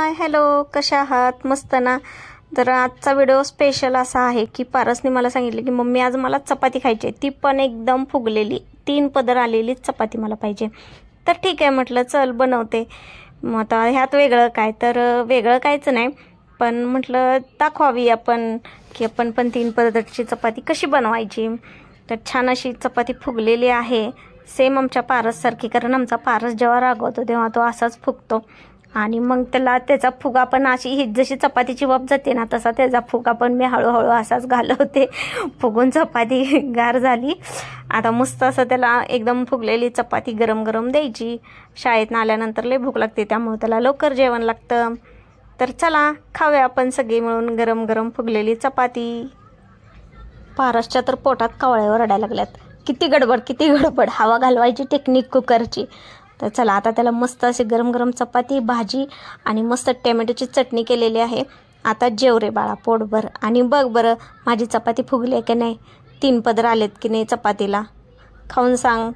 Hi hello, कशा आहात? मस्त ना. तर आजचा व्हिडिओ स्पेशल असा आहे की पारसने मला सांगितले की मम्मी आज मला चपाती खायची, ती पण एकदम फुगलेली 3 पदर आलेली चपाती मला पाहिजे. तर ठीक आहे म्हटलं, चल बनवते. मग आता ह्यात वेगळं काय, तर वेगळं कायच नाही, पण म्हटलं दाखवावी आपण की आपण पण 3 पदरची चपाती कशी बनवायची. तर छान अशी चपाती फुगलेली आहे, सेम आमच्या पारससारखी. कारण आमचा पारस जेव्हा रागवतो तेव्हा तो असाच फुगतो आणि मग त्याचा फुगा पण अशी ही जशी चपातीची वाफ जाते ना, तसा त्याचा फुगा पण मी हळूहळू असाच घालवते. फुगून चपाती गार झाली. आता मस्त असं त्याला एकदम फुगलेली चपाती गरम गरम द्यायची. शाळेतून आल्यानंतर लय भूक लागते, त्यामुळे त्याला लवकर जेवण लागतं. तर चला खाऊया आपण सगळे मिळून गरम गरम फुगलेली चपाती. पारसच्या तर पोटात कावळे ओरडायला लागल्यात. किती गडबड हवा घालवायची टेक्निक कुकरची. तर चला आता त्याला मस्त अशी गरम गरम चपाती, भाजी आणि मस्त टोमॅटोची चटणी केलेली आहे. आता जेव रे बाळा पोटभर आणि बघ बरं माझी चपाती फुगली आहे की नाही, 3 पदर आलेत की नाही चपातीला, खाऊन सांग.